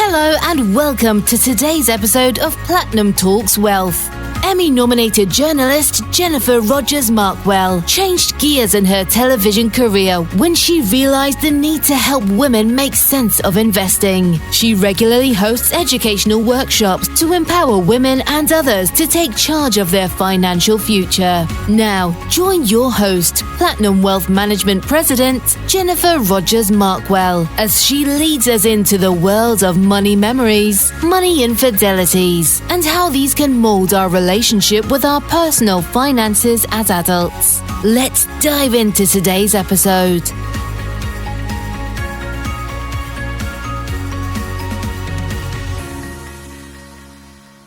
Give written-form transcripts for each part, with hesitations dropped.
Hello and welcome to today's episode of Platinum Talks Wealth. Emmy Nominated journalist Jennifer Rogers Markwell changed gears in her television career when she realized the need to help women make sense of investing. She regularly hosts educational workshops to empower women and others to take charge of their financial future. Now, join your host, Platinum Wealth Management President Jennifer Rogers Markwell, as she leads us into the world of money memories, money infidelities, and how these can mold our relationship with our personal finances as adults. Let's dive into today's episode.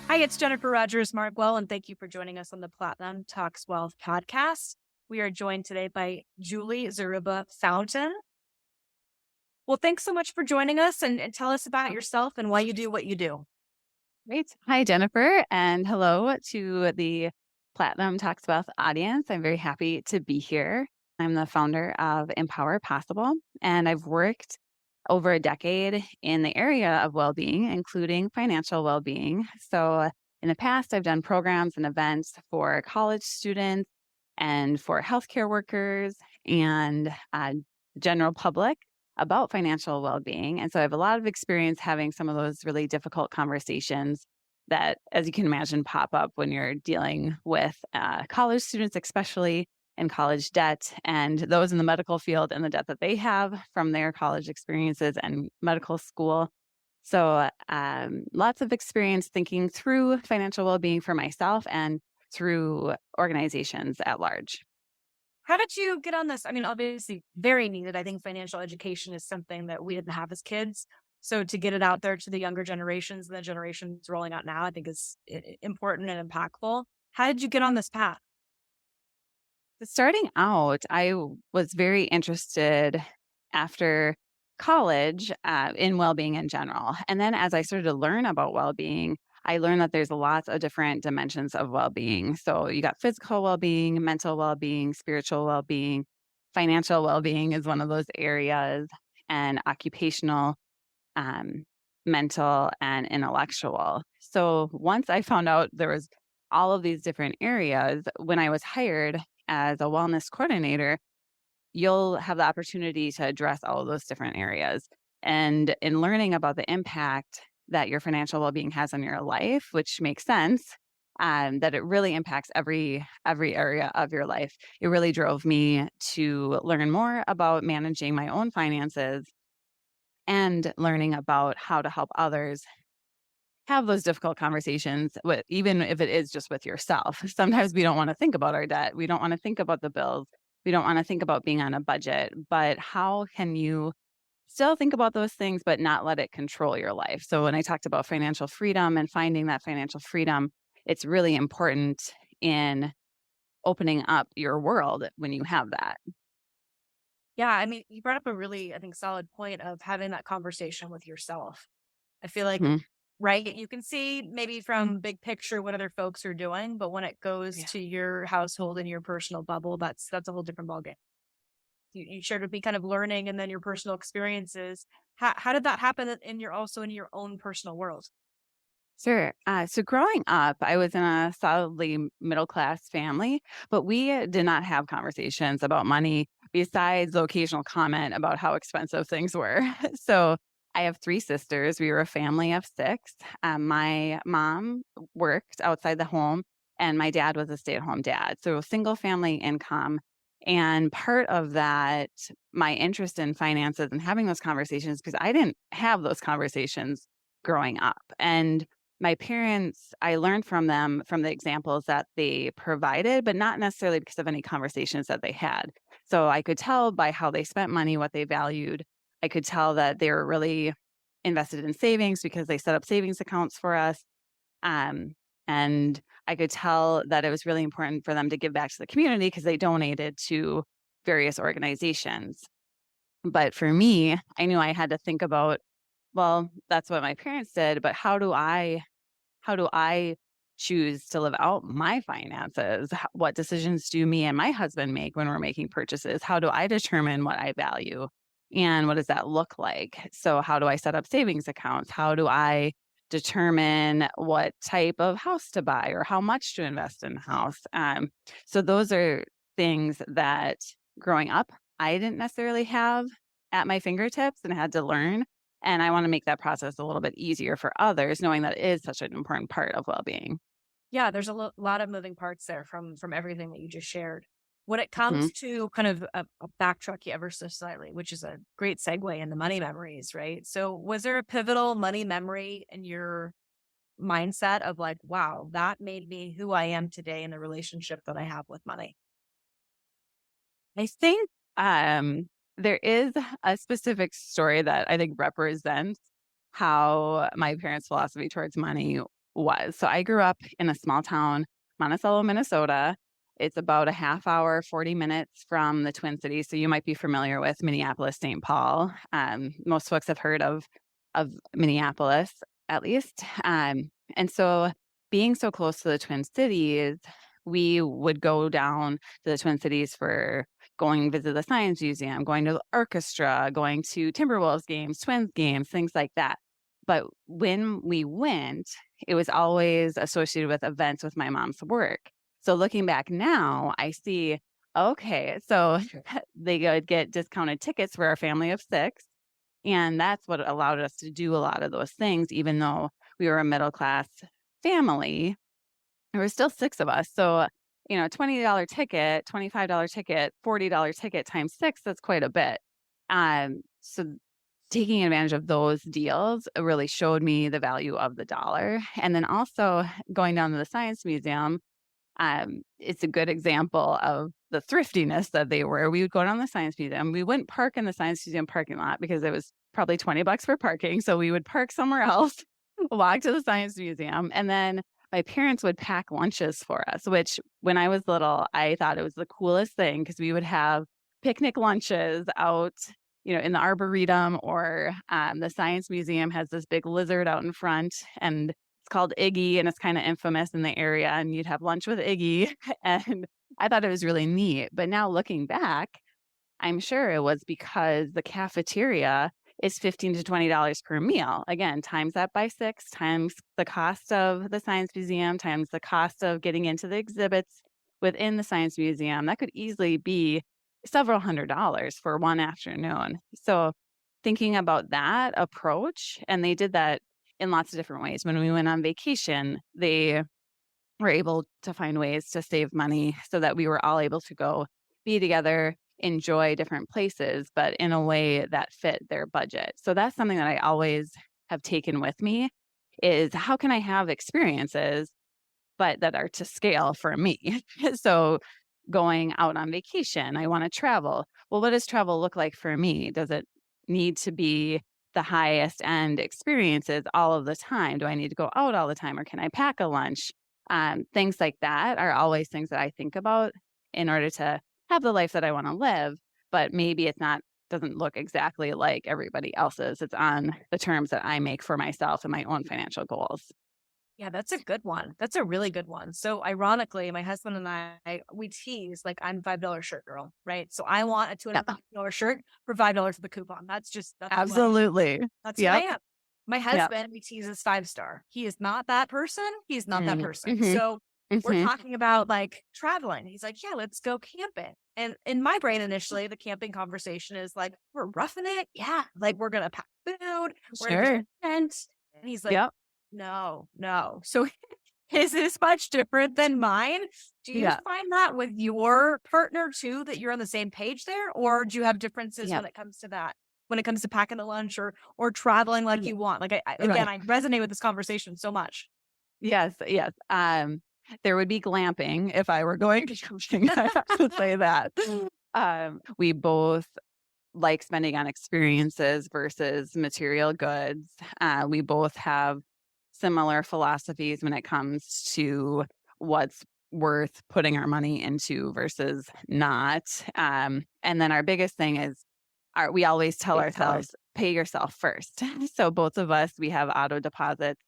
Hi, it's Jennifer Rogers Markwell, and thank you for joining us on the Platinum Talks Wealth podcast. We are joined today by Julie Zaruba Fountaine. Well, thanks so much for joining us and tell us about yourself and why you do what you do. Great. Hi, Jennifer, and hello to the Platinum Talks Wealth audience. I'm very happy to be here. I'm the founder of Empower Possible, and I've worked over a decade in the area of well-being, including financial well-being. So in the past, I've done programs and events for college students and for healthcare workers and general public about financial well-being. And so I have a lot of experience having some of those really difficult conversations that, as you can imagine, pop up when you're dealing with college students, especially in college debt, and those in the medical field and the debt that they have from their college experiences and medical school. So lots of experience thinking through financial well-being for myself and through organizations at large. How did you get on this? I mean, obviously very needed. I think financial education is something that we didn't have as kids. So to get it out there to the younger generations and the generations rolling out now, I think is important and impactful. How did you get on this path? Starting out, I was very interested after college in well-being in general. And then as I started to learn about well-being, I learned that there's lots of different dimensions of well-being. So you got physical well-being, mental well-being, spiritual well-being, financial well-being is one of those areas, and occupational, mental, and intellectual. So once I found out there was all of these different areas, when I was hired as a wellness coordinator, you'll have the opportunity to address all of those different areas. And in learning about the impact that your financial well-being has on your life, which makes sense, that it really impacts every area of your life. It really drove me to learn more about managing my own finances and learning about how to help others have those difficult conversations, even if it is just with yourself. Sometimes we don't want to think about our debt. We don't want to think about the bills. We don't want to think about being on a budget. But how can you still think about those things, but not let it control your life? So when I talked about financial freedom and finding that financial freedom, it's really important in opening up your world when you have that. Yeah, I mean, you brought up a really, I think, solid point of having that conversation with yourself. I feel like, right, you can see maybe from big picture what other folks are doing, but when it goes to your household and your personal bubble, that's a whole different ballgame. You shared with me kind of learning and then your personal experiences. How did that happen in your own personal world? Sure. So growing up, I was in a solidly middle-class family, but we did not have conversations about money besides the occasional comment about how expensive things were. So I have 3 sisters. We were a family of 6. My mom worked outside the home, and my dad was a stay-at-home dad. So single family income. And part of that, my interest in finances and having those conversations, because I didn't have those conversations growing up. And my parents, I learned from them, from the examples that they provided, but not necessarily because of any conversations that they had. So I could tell by how they spent money, what they valued. I could tell that they were really invested in savings because they set up savings accounts for us. And I could tell that it was really important for them to give back to the community because they donated to various organizations. But for me, I knew I had to think about, well, that's what my parents did, but how do I choose to live out my finances? What decisions do me and my husband make when we're making purchases? How do I determine what I value? And what does that look like? So how do I set up savings accounts? How do I determine what type of house to buy or how much to invest in a house? So those are things that growing up, I didn't necessarily have at my fingertips and had to learn. And I want to make that process a little bit easier for others, knowing that it is such an important part of well-being. Yeah, there's a lot of moving parts there from everything that you just shared. When it Mhm. comes to kind of a backtrack ever so slightly, which is a great segue into money memories, right? So was there a pivotal money memory in your mindset of like, wow, that made me who I am today in the relationship that I have with money? I think there is a specific story that I think represents how my parents' philosophy towards money was. So I grew up in a small town, Monticello, Minnesota. It's about a half hour, 40 minutes from the Twin Cities. So you might be familiar with Minneapolis, St. Paul. Most folks have heard of Minneapolis, at least. And so being so close to the Twin Cities, we would go down to the Twin Cities for going visit the Science Museum, going to the orchestra, going to Timberwolves games, Twins games, things like that. But when we went, it was always associated with events with my mom's work. So looking back now, I see, okay, so they would get discounted tickets for our family of 6. And that's what allowed us to do a lot of those things, even though we were a middle class family. There were still 6 of us. So, $20 ticket, $25 ticket, $40 ticket times 6, that's quite a bit. So taking advantage of those deals really showed me the value of the dollar. And then also going down to the Science Museum, it's a good example of the thriftiness that they were. We would go down to the Science Museum. We wouldn't park in the Science Museum parking lot because it was probably $20 for parking. So we would park somewhere else, walk to the Science Museum, and then my parents would pack lunches for us, which when I was little, I thought it was the coolest thing because we would have picnic lunches out, in the Arboretum, or the Science Museum has this big lizard out in front, and it's called Iggy, and it's kind of infamous in the area, and you'd have lunch with Iggy. And I thought it was really neat. But now looking back, I'm sure it was because the cafeteria is $15 to $20 per meal. Again, times that by 6, times the cost of the Science Museum, times the cost of getting into the exhibits within the Science Museum. That could easily be several $100s for one afternoon. So thinking about that approach, and they did that in lots of different ways. When we went on vacation, they were able to find ways to save money so that we were all able to go be together, enjoy different places, but in a way that fit their budget. So that's something that I always have taken with me, is how can I have experiences, but that are to scale for me? So going out on vacation, I want to travel. Well, what does travel look like for me? Does it need to be the highest end experiences all of the time? Do I need to go out all the time, or can I pack a lunch? Things like that are always things that I think about in order to have the life that I want to live, but maybe doesn't look exactly like everybody else's. It's on the terms that I make for myself and my own financial goals. Yeah, that's a good one. That's a really good one. So ironically, my husband and I, we tease like I'm $5 shirt girl, right? So I want a $250 shirt for $5 for the coupon. That's Absolutely. That's who I am. My Yep. husband, we tease as 5-star. He is not that person. He's not that person. Mhm. So we're talking about like traveling. He's like, yeah, let's go camping. And in my brain, initially, the camping conversation is like, we're roughing it. Yeah. Like we're going to pack food. We're going Sure. to tent. And he's like, Yep. no. So his is much different than mine. Do you Yeah. find that with your partner too, that you're on the same page there? Or do you have differences Yeah. when it comes to that? When it comes to packing a lunch or traveling like you want? Like I Right. resonate with this conversation so much. Yes. There would be glamping if I were going to camping. I have to say that. We both like spending on experiences versus material goods. We both have similar philosophies when it comes to what's worth putting our money into versus not. And then our biggest thing is we always tell ourselves, pay yourself first. So both of us, we have auto deposits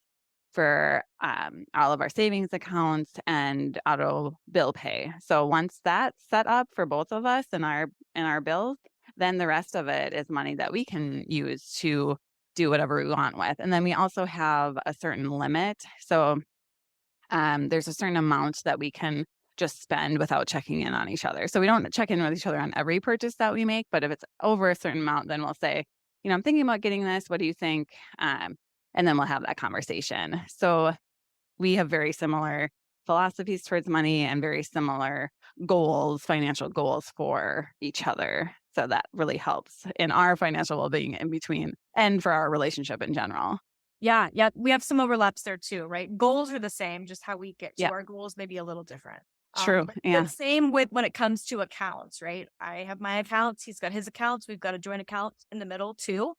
for all of our savings accounts and auto bill pay. So once that's set up for both of us and our bills, then the rest of it is money that we can use to do whatever we want with. And then we also have a certain limit. So there's a certain amount that we can just spend without checking in on each other. So we don't check in with each other on every purchase that we make, but if it's over a certain amount, then we'll say, I'm thinking about getting this. What do you think? And then we'll have that conversation. So we have very similar philosophies towards money and very similar goals, financial goals for each other. So that really helps in our financial well-being in between and for our relationship in general. Yeah. We have some overlaps there too, right? Goals are the same, just how we get to Yeah. our goals may be a little different. True. But same with when it comes to accounts, right? I have my accounts. He's got his accounts. We've got a joint account in the middle too.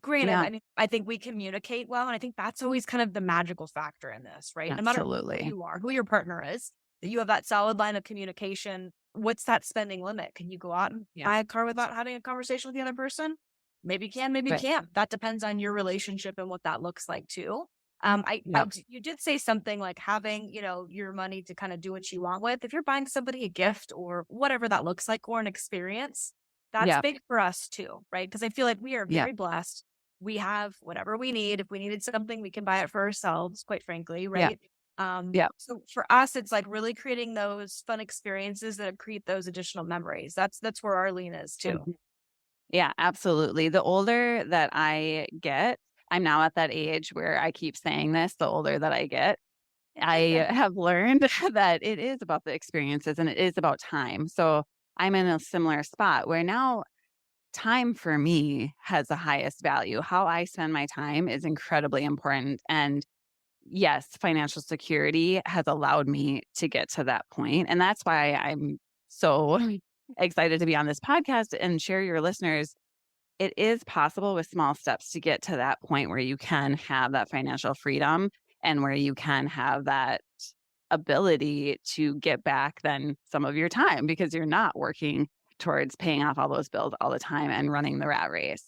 Granted, Yeah. I mean, I think we communicate well. And I think that's always kind of the magical factor in this, right? Absolutely. No matter who you are, who your partner is, that you have that solid line of communication. What's that spending limit? Can you go out and buy a car without having a conversation with the other person? Maybe you can, maybe you can't. That depends on your relationship and what that looks like too. You did say something like having, your money to kind of do what you want with. If you're buying somebody a gift or whatever that looks like, or an experience, that's big for us too, right? Because I feel like we are very blessed. We have whatever we need. If we needed something, we can buy it for ourselves, quite frankly, right? So for us, it's like really creating those fun experiences that create those additional memories. That's where our lean is too. Yeah, absolutely. The older that I get, I'm now at that age where I keep saying this, the older that I get, I have learned that it is about the experiences and it is about time. So I'm in a similar spot where now time for me has the highest value. How I spend my time is incredibly important. And yes, financial security has allowed me to get to that point. And that's why I'm so excited to be on this podcast and share your listeners. It is possible with small steps to get to that point where you can have that financial freedom and where you can have that ability to get back then some of your time because you're not working towards paying off all those bills all the time and running the rat race.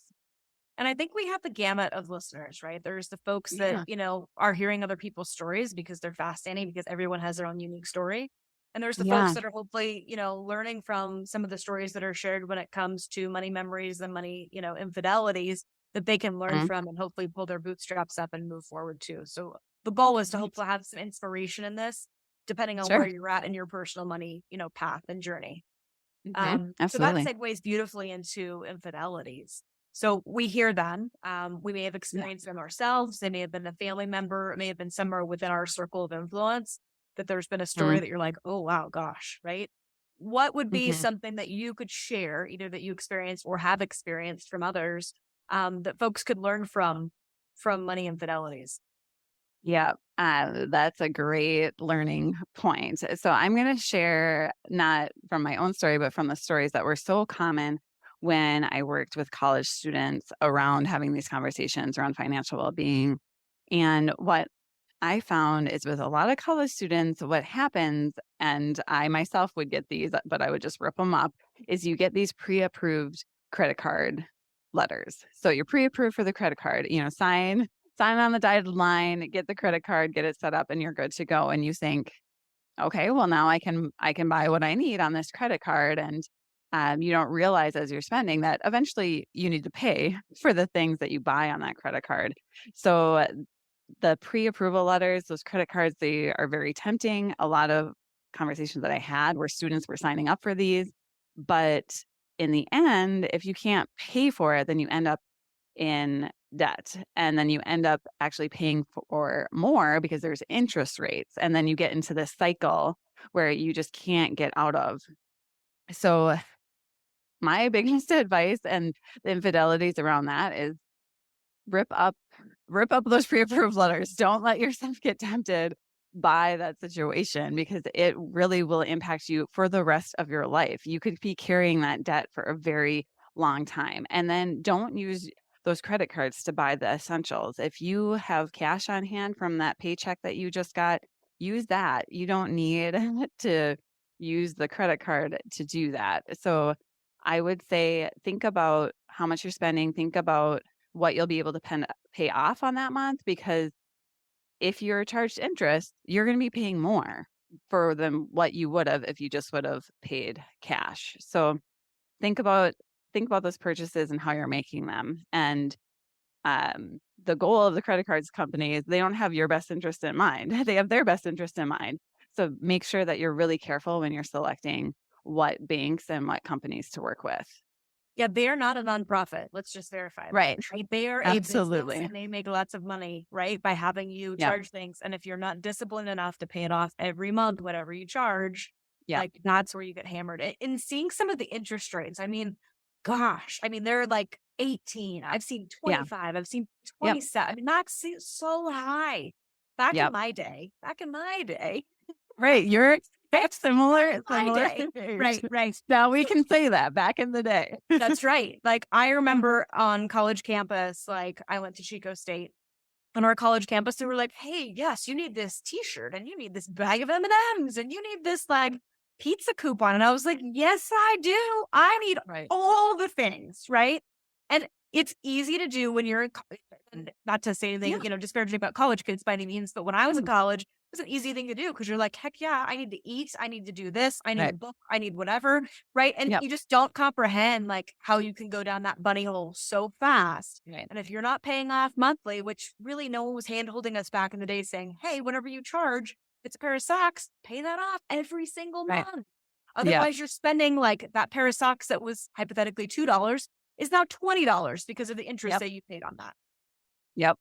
And I think we have the gamut of listeners, right? There's the folks that, are hearing other people's stories because they're fascinating, because everyone has their own unique story. And there's the folks that are hopefully, learning from some of the stories that are shared when it comes to money memories and money, infidelities that they can learn from and hopefully pull their bootstraps up and move forward too. So the goal is to hopefully have some inspiration in this, depending on where you're at in your personal money, path and journey. Absolutely. So that segues beautifully into infidelities. So we hear them. We may have experienced them ourselves. They may have been a family member. It may have been somewhere within our circle of influence that there's been a story that you're like, oh, wow, gosh, right? What would be something that you could share, either that you experienced or have experienced from others, that folks could learn from money infidelities? Yeah, that's a great learning point. So I'm going to share not from my own story, but from the stories that were so common when I worked with college students around having these conversations around financial well-being. And what I found is with a lot of college students, what happens, and I myself would get these, but I would just rip them up, is you get these pre-approved credit card letters. So you're pre-approved for the credit card, sign on the dotted line, get the credit card, get it set up, and you're good to go. And you think, okay, well, now I can buy what I need on this credit card. And you don't realize as you're spending that eventually you need to pay for the things that you buy on that credit card. So the pre-approval letters, those credit cards, they are very tempting. A lot of conversations that I had where students were signing up for these. But in the end, if you can't pay for it, then you end up in debt. And then you end up actually paying for more because there's interest rates. And then you get into this cycle where you just can't get out of. So my biggest advice and the infidelities around that is rip up those pre-approved letters. Don't let yourself get tempted by that situation because it really will impact you for the rest of your life. You could be carrying that debt for a very long time. And then don't use those credit cards to buy the essentials. If you have cash on hand from that paycheck that you just got, use that. You don't need to use the credit card to do that. So I would say, think about how much you're spending. Think about what you'll be able to pay off on that month, because if you're charged interest, you're going to be paying more for than what you would have if you just would have paid cash. So think about think about those purchases and how you're making them. And the goal of the credit cards company is they don't have your best interest in mind. They have their best interest in mind. So make sure that you're really careful when you're selecting what banks and what companies to work with. Yeah, they are not a nonprofit. Let's just verify that. Right. They are Absolutely. a business and they make lots of money, right? By having you charge things. And if you're not disciplined enough to pay it off every month, whatever you charge, like that's where you get hammered. And seeing some of the interest rates, I mean, gosh, I mean, they're like 18. I've seen 25. I've seen 27. I mean, that's so high. Back in my day. Right. You're similar. Right. Now we can say that back in the day. That's right. Like I remember on college campus, like I went to Chico State. On our college campus, they were like, hey, yes, you need this t-shirt and you need this bag of M&Ms and you need this like pizza coupon. And I was like, yes, I do. I need all the things. Right. And it's easy to do when you're in college. Not to say anything, disparaging about college kids by any means, but when I was in college, it was an easy thing to do because you're like, heck yeah, I need to eat. I need to do this. I need a book. I need whatever. Right. And you just don't comprehend like how you can go down that bunny hole so fast. Right. And if you're not paying off monthly, which really no one was hand holding us back in the day saying, hey, whenever you charge, it's a pair of socks, pay that off every single month. Otherwise, you're spending like that pair of socks that was hypothetically $2 is now $20 because of the interest that you paid on that. Yep.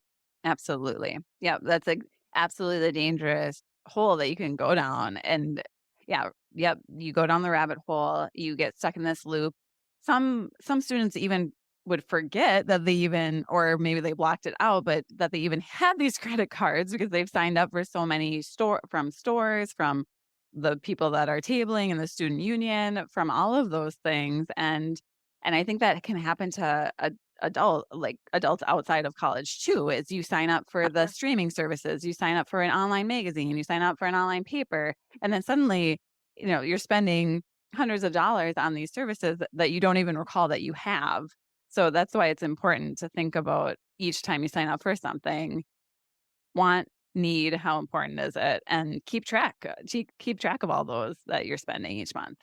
Absolutely. Yep. That's absolutely the dangerous hole that you can go down. And you go down the rabbit hole, you get stuck in this loop. Some students even would forget that they even, or maybe they blocked it out, but that they even had these credit cards because they've signed up for so many stores, from the people that are tabling and the student union, from all of those things. And I think that can happen to adults outside of college too, is you sign up for the streaming services, you sign up for an online magazine, you sign up for an online paper, and then suddenly, you're spending hundreds of dollars on these services that you don't even recall that you have. So that's why it's important to think about each time you sign up for something, want, need, how important is it, and keep track of all those that you're spending each month.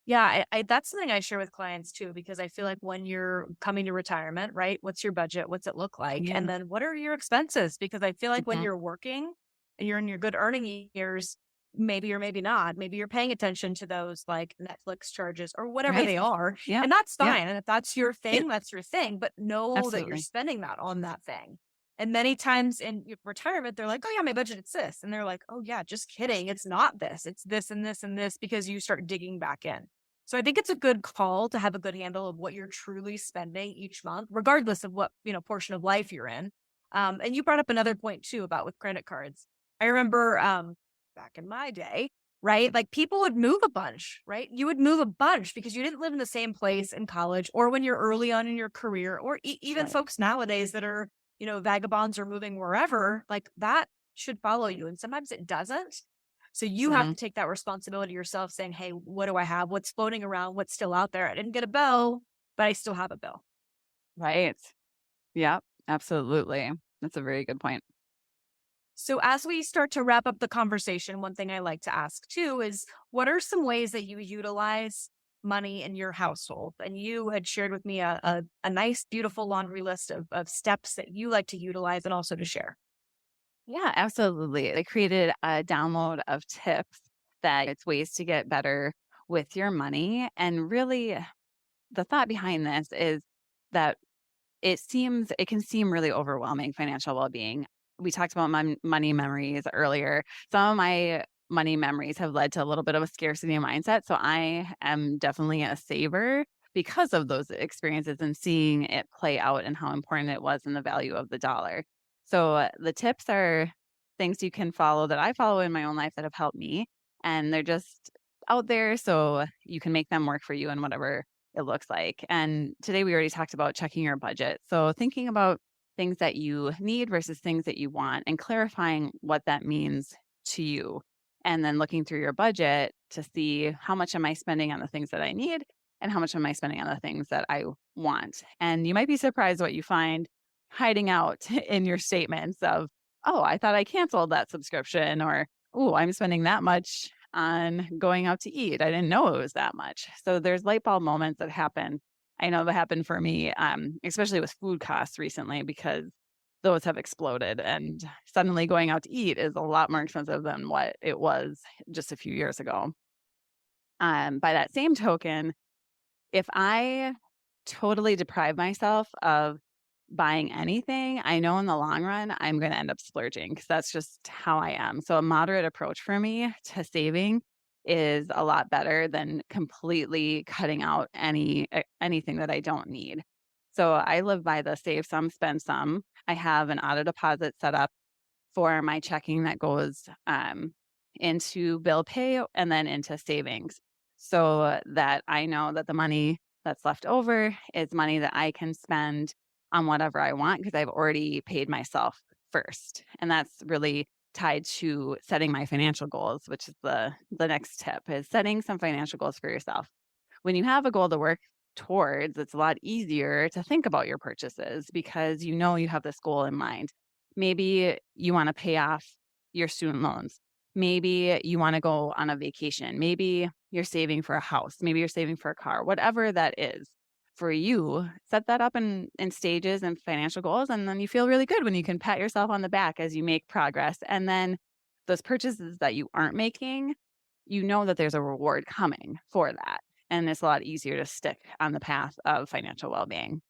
Yeah, I that's something I share with clients too, because I feel like when you're coming to retirement, right? What's your budget? What's it look like? And then what are your expenses? Because I feel like when you're working and you're in your good earning years, maybe or maybe not, maybe you're paying attention to those like Netflix charges or whatever they are. Yeah. And that's fine. And if that's your thing, that's your thing. But know that you're spending that on that thing. And many times in your retirement, they're like, oh yeah, my budget is this. And they're like, oh yeah, just kidding. It's not this. It's this and this and this, because you start digging back in. So I think it's a good call to have a good handle of what you're truly spending each month, regardless of what, portion of life you're in. And you brought up another point too about with credit cards. I remember back in my day, right? Like people would move a bunch, right? You would move a bunch because you didn't live in the same place in college or when you're early on in your career, or even folks nowadays that are, vagabonds or moving wherever, like that should follow you. And sometimes it doesn't. So you have to take that responsibility yourself, saying, hey, what do I have? What's floating around? What's still out there? I didn't get a bill, but I still have a bill. Right. Yeah, absolutely. That's a very good point. So as we start to wrap up the conversation, one thing I like to ask too is, what are some ways that you utilize money in your household? And you had shared with me a nice, beautiful laundry list of steps that you like to utilize and also to share. Yeah, absolutely. I created a download of tips that it's ways to get better with your money. And really, the thought behind this is that it can seem really overwhelming, financial well-being. We talked about money memories earlier. Some of my money memories have led to a little bit of a scarcity mindset. So I am definitely a saver because of those experiences and seeing it play out and how important it was and the value of the dollar. So the tips are things you can follow that I follow in my own life that have helped me. And they're just out there so you can make them work for you and whatever it looks like. And today we already talked about checking your budget. So thinking about things that you need versus things that you want and clarifying what that means to you. And then looking through your budget to see how much am I spending on the things that I need and how much am I spending on the things that I want. And you might be surprised what you find hiding out in your statements of, oh, I thought I canceled that subscription, or, oh, I'm spending that much on going out to eat. I didn't know it was that much. So there's light bulb moments that happen I know that happened for me, especially with food costs recently, because those have exploded, and suddenly going out to eat is a lot more expensive than what it was just a few years ago. By that same token, if I totally deprive myself of buying anything, I know in the long run, I'm going to end up splurging because that's just how I am. So a moderate approach for me to saving is a lot better than completely cutting out anything that I don't need. So I live by the save some, spend some. I have an auto deposit set up for my checking that goes into bill pay and then into savings, so that I know that the money that's left over is money that I can spend on whatever I want because I've already paid myself first. And that's really tied to setting my financial goals, which is the next tip, is setting some financial goals for yourself. When you have a goal to work towards, it's a lot easier to think about your purchases because you know you have this goal in mind. Maybe you want to pay off your student loans. Maybe you want to go on a vacation. Maybe you're saving for a house. Maybe you're saving for a car. Whatever that is for you, set that up in stages and financial goals, and then you feel really good when you can pat yourself on the back as you make progress. And then those purchases that you aren't making, you know that there's a reward coming for that. And it's a lot easier to stick on the path of financial well-being.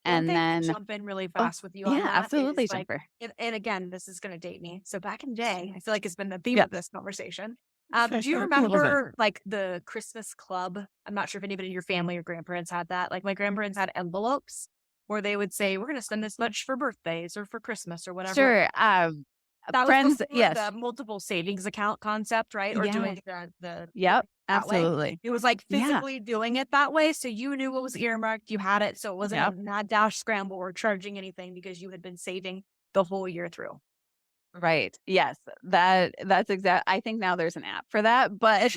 And then jump in really fast with you on yeah, that. absolutely, like, Jennifer. and again, this is going to date me. So back in the day, I feel like it's been the theme of this conversation. Do you remember like the Christmas club? I'm not sure if anybody in your family or grandparents had that. Like my grandparents had envelopes where they would say, we're going to spend this much for birthdays or for Christmas or whatever. Sure. That friends, was yes. the multiple savings account concept, right? Or doing the Yep, absolutely. way. It was like physically doing it that way. So you knew what was earmarked, you had it. So it wasn't a mad dash scramble or charging anything because you had been saving the whole year through. Right. Yes. That's exact. I think now there's an app for that, but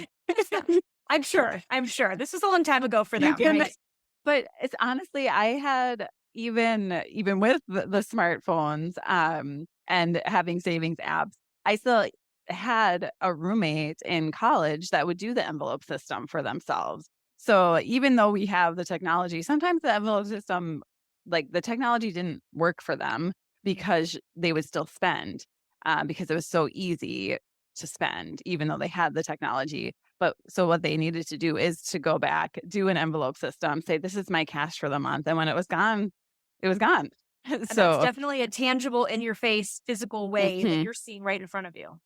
I'm sure. This was a long time ago for them. Right? But it's honestly, I had even with the smartphones, and having savings apps, I still had a roommate in college that would do the envelope system for themselves. So even though we have the technology, sometimes the envelope system, like the technology didn't work for them because they would still spend, because it was so easy to spend, even though they had the technology. But so what they needed to do is to go back, do an envelope system, say, this is my cash for the month. And when it was gone, it was gone. And so that's definitely a tangible, in your face, physical way that you're seeing right in front of you.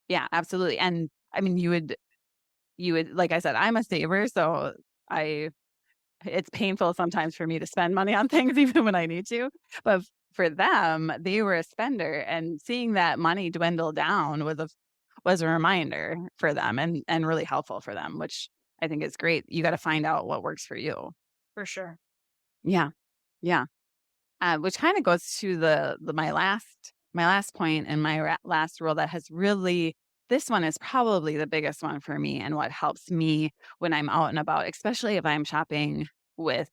Yeah, absolutely. And I mean, you would, like I said, I'm a saver. So it's painful sometimes for me to spend money on things, even when I need to. But for them, they were a spender, and seeing that money dwindle down was a reminder for them and really helpful for them, which I think is great. You got to find out what works for you. For sure. Yeah. Yeah. Which kind of goes to my last point and my last rule that has really, this one is probably the biggest one for me and what helps me when I'm out and about, especially if I'm shopping with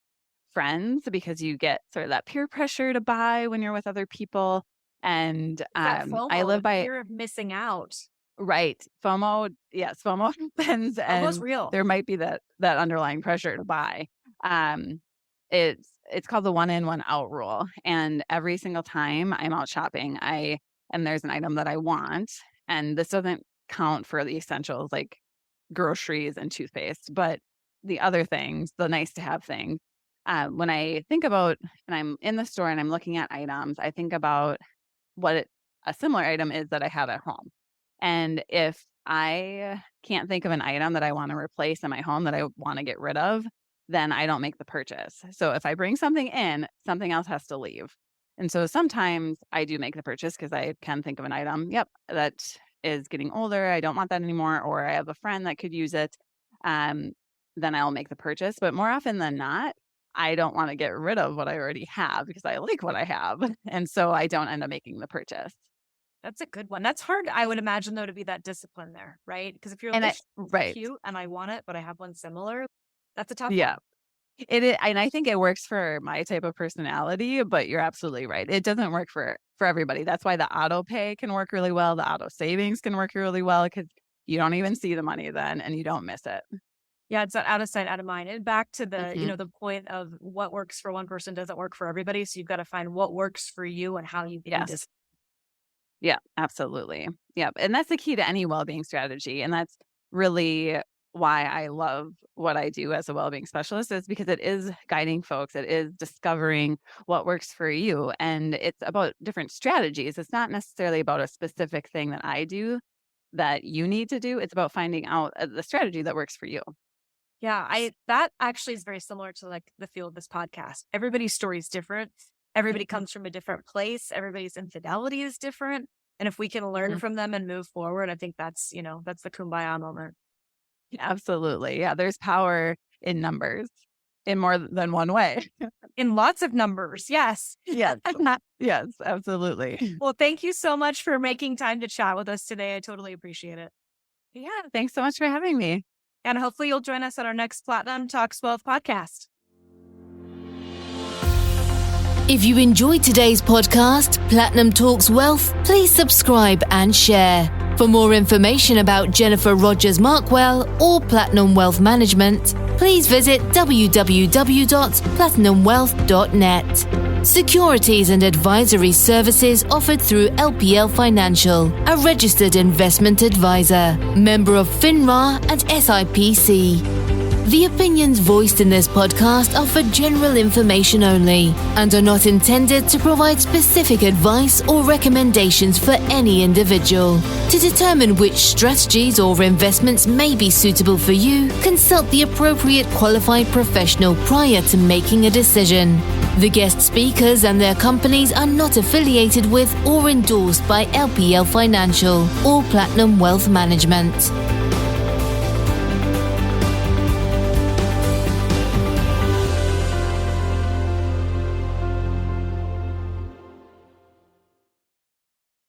friends, because you get sort of that peer pressure to buy when you're with other people. And FOMO, I live by fear of missing out. Right. FOMO. Yes. FOMO happens, and FOMO's real. There might be that underlying pressure to buy. It's called the 1 in, 1 out rule. And every single time I'm out shopping, and there's an item that I want, and this doesn't count for the essentials like groceries and toothpaste, but the other things, the nice to have things. When I think about, and I'm in the store and I'm looking at items, I think about what a similar item is that I have at home. And if I can't think of an item that I want to replace in my home that I want to get rid of, then I don't make the purchase. So if I bring something in, something else has to leave. And so sometimes I do make the purchase because I can think of an item. Yep, that is getting older. I don't want that anymore. Or I have a friend that could use it. Then I'll make the purchase. But more often than not, I don't want to get rid of what I already have because I like what I have. And so I don't end up making the purchase. That's a good one. That's hard, I would imagine, though, to be that disciplined there, right? Because if you're cute and I want it, but I have one similar, that's a tough one. It is, and I think it works for my type of personality, but you're absolutely right. It doesn't work for everybody. That's why the auto pay can work really well. The auto savings can work really well because you don't even see the money then and you don't miss it. Yeah, it's that out of sight, out of mind. And back to the, the point of what works for one person doesn't work for everybody. So you've got to find what works for you and how you can Yes. Yeah, absolutely. Yeah. And that's the key to any well-being strategy. And that's really why I love what I do as a well-being specialist, is because it is guiding folks. It is discovering what works for you. And it's about different strategies. It's not necessarily about a specific thing that I do that you need to do. It's about finding out the strategy that works for you. Yeah, that actually is very similar to like the feel of this podcast. Everybody's story is different. Everybody comes from a different place. Everybody's infidelity is different. And if we can learn from them and move forward, I think that's, that's the kumbaya moment. Absolutely. Yeah. There's power in numbers in more than one way. In lots of numbers. Yes. Yes. Yes, absolutely. Well, thank you so much for making time to chat with us today. I totally appreciate it. Yeah. Thanks so much for having me. And hopefully you'll join us on our next Platinum Talks Wealth podcast. If you enjoyed today's podcast, Platinum Talks Wealth, please subscribe and share. For more information about Jennifer Rogers Markwell or Platinum Wealth Management, please visit www.platinumwealth.net. Securities and advisory services offered through LPL Financial, a registered investment advisor, member of FINRA and SIPC. The opinions voiced in this podcast are for general information only and are not intended to provide specific advice or recommendations for any individual. To determine which strategies or investments may be suitable for you, consult the appropriate qualified professional prior to making a decision. The guest speakers and their companies are not affiliated with or endorsed by LPL Financial or Platinum Wealth Management.